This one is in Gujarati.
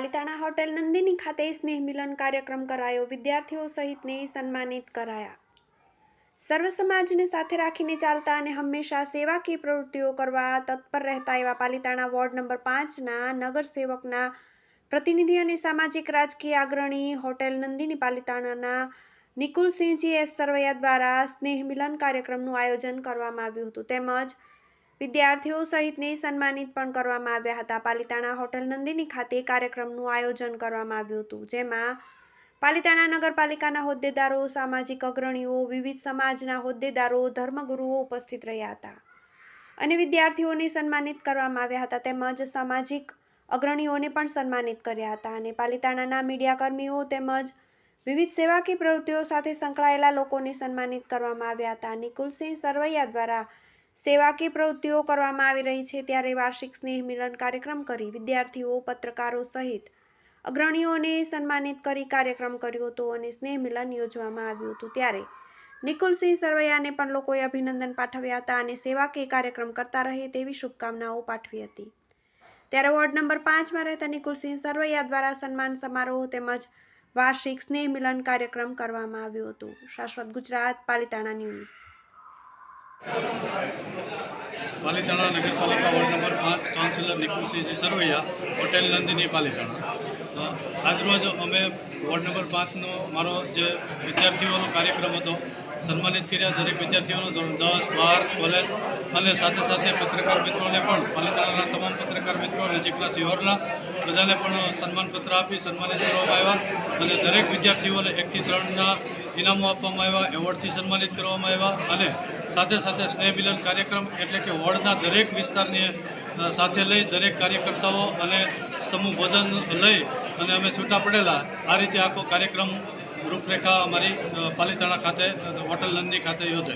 પાલિતાણા હોટેલ નંદિની ખાતે સ્નેહ મિલન કાર્યક્રમ કરાયો। વિદ્યાર્થીઓ સહિતને સન્માનિત કરાયા। સર્વ સમાજને સાથે રાખીને ચાલતા અને હંમેશા સેવાકીય પ્રવૃત્તિઓ કરવા તત્પર રહેતા એવા પાલિતાણા વોર્ડ નંબર 5ના નગરસેવકના પ્રતિનિધિ અને સામાજિક રાજકીય અગ્રણી હોટેલ નંદિની પાલિતાણાના નિકુલસિંહજી એસ સરવૈયા દ્વારા સ્નેહ મિલન કાર્યક્રમનું આયોજન કરવામાં આવ્યું હતું તેમજ વિદ્યાર્થીઓ સહિતને સન્માનિત પણ કરવામાં આવ્યા હતા। પાલિતાણા હોટેલ નંદિની ખાતે કાર્યક્રમનું આયોજન કરવામાં આવ્યું હતું જેમાં પાલિતાણા નગરપાલિકાના હોદ્દેદારો, સામાજિક અગ્રણીઓ, વિવિધ સમાજના હોદ્દેદારો, ધર્મગુરુઓ ઉપસ્થિત રહ્યા હતા અને વિદ્યાર્થીઓને સન્માનિત કરવામાં આવ્યા હતા તેમજ સામાજિક અગ્રણીઓને પણ સન્માનિત કર્યા હતા અને પાલિતાણાના મીડિયાકર્મીઓ તેમજ વિવિધ સેવાકીય પ્રવૃત્તિઓ સાથે સંકળાયેલા લોકોને સન્માનિત કરવામાં આવ્યા હતા। નિકુલસિંહ સરવૈયા દ્વારા સેવાકીય પ્રવૃત્તિઓ કરવામાં આવી રહી છે ત્યારે વાર્ષિક સ્નેહ મિલન કાર્યક્રમ કરી વિદ્યાર્થીઓ, પત્રકારો સહિત અગ્રણીઓને સન્માનિત કરી કાર્યક્રમ કર્યો હતો અને સ્નેહ મિલન યોજવામાં આવ્યું હતું ત્યારે નિકુલસિંહ સરવૈયાને પણ લોકોએ અભિનંદન પાઠવ્યા હતા અને સેવાકીય કાર્યક્રમ કરતા રહે તેવી શુભકામનાઓ પાઠવી હતી। ત્યારે વોર્ડ નંબર 5માં રહેતા નિકુલસિંહ સરવૈયા દ્વારા સન્માન સમારોહ તેમજ વાર્ષિક સ્નેહ મિલન કાર્યક્રમ કરવામાં આવ્યું હતું। શાશ્વત ગુજરાત, પાલિતાણા ન્યૂઝ। પાલિતાણા નગરપાલિકા ward number 5 councillor Nikulsinh Sarvaiya, hotel Nandini Palitana. આજરોજ અમે વોર્ડ નંબર 5નો મારો જે વિદ્યાર્થીઓનો કાર્યક્રમ હતો સન્માનિત કર્યા। દરેક વિદ્યાર્થીઓનો ધોરણ 10, 12, કોલેજ અને સાથે સાથે પત્રકાર મિત્રોને પણ પાલિતાણાના તમામ પત્રકાર મિત્રો નજીકના શિહોરના બધાને પણ સન્માનપત્ર આપી સન્માનિત કરવામાં આવ્યા અને દરેક વિદ્યાર્થીઓને 1 થી 3ના ઇનામો આપવામાં આવ્યા, એવોર્ડથી સન્માનિત કરવામાં આવ્યા અને સાથે સાથે સ્નેહ મિલન કાર્યક્રમ એટલે કે વોર્ડના દરેક વિસ્તારની સાથે લઈ દરેક કાર્યકર્તાઓ અને સમૂહ ભોજન લઈ અને અમે છૂટા પડેલા। આ રીતે આખો કાર્યક્રમ રૂપરેખા અમારી પાલિતાણા ખાતે હોટેલ નંદિની ખાતે યોજાઈ।